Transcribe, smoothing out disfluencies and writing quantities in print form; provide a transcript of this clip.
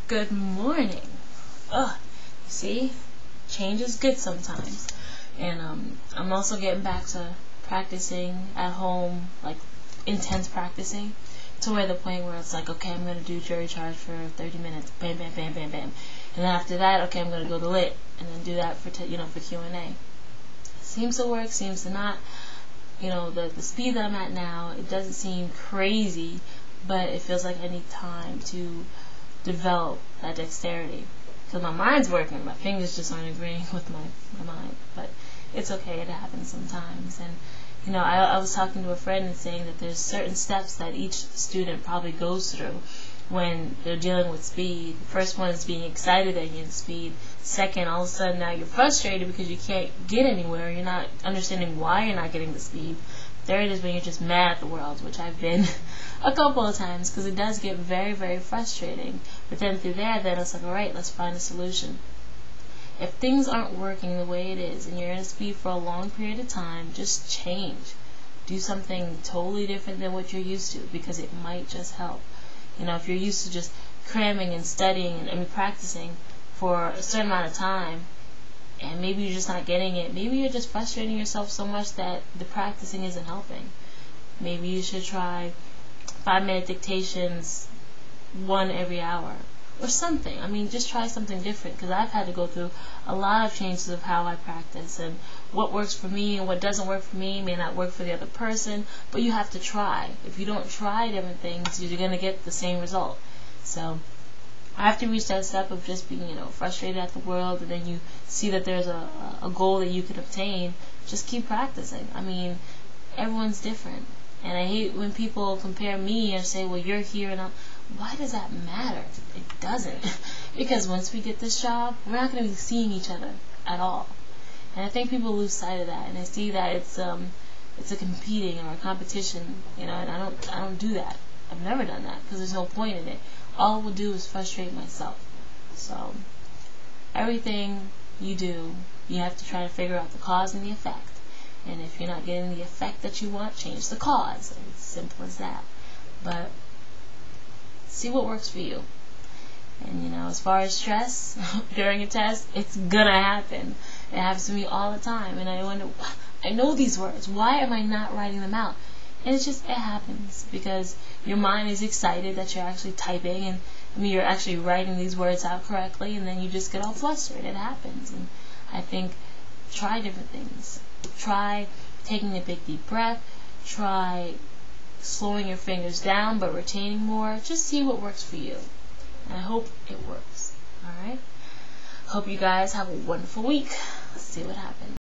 Good morning. Ugh, you see, change is good sometimes. And I'm also getting back to practicing at home, like intense practicing, to where the point where it's like, okay, I'm gonna do jury charge for 30 minutes, bam, bam, bam, bam, bam, and then after that, okay, I'm gonna go to lit, and then do that for for Q&A. Seems to work, seems to not. The speed that I'm at now, it doesn't seem crazy, but it feels like I need time to develop that dexterity. Because my mind's working, my fingers just aren't agreeing with my mind. But it's okay, it happens sometimes. And I was talking to a friend and saying that there's certain steps that each student probably goes through when they're dealing with speed. The first one is being excited that you're getting speed. Second, all of a sudden now you're frustrated because you can't get anywhere. You're not understanding why you're not getting the speed. Third is when you're just mad at the world, which I've been a couple of times, because it does get very, very frustrating. But then through there, then it's like, all right, let's find a solution. If things aren't working the way it is and you're in a speed for a long period of time, just change. Do something totally different than what you're used to, because it might just help. If you're used to just cramming and studying and practicing for a certain amount of time, and maybe you're just not getting it, maybe you're just frustrating yourself so much that the practicing isn't helping. Maybe you should try 5-minute dictations, one every hour, or something. Just try something different, because I've had to go through a lot of changes of how I practice, and what works for me and what doesn't work for me may not work for the other person, but you have to try. If you don't try different things, you're going to get the same result. So after you reach that step of just being, frustrated at the world, and then you see that there's a goal that you can obtain, just keep practicing. Everyone's different. And I hate when people compare me and say, well, you're here and why does that matter? It doesn't. Because once we get this job, we're not going to be seeing each other at all. And I think people lose sight of that. And I see that it's a competing or a competition, and I don't do that. I've never done that, because there's no point in it. All it will do is frustrate myself. So everything you do, you have to try to figure out the cause and the effect. And if you're not getting the effect that you want, change the cause. It's simple as that. But see what works for you. And as far as stress during a test, it's gonna happen. It happens to me all the time, and I wonder, I know these words, why am I not writing them out? And it happens because your mind is excited that you're actually typing, and you're actually writing these words out correctly, and then you just get all flustered. It happens. And I think, try different things. Try taking a big deep breath. Try slowing your fingers down but retaining more. Just see what works for you. And I hope it works. Alright? Hope you guys have a wonderful week. Let's see what happens.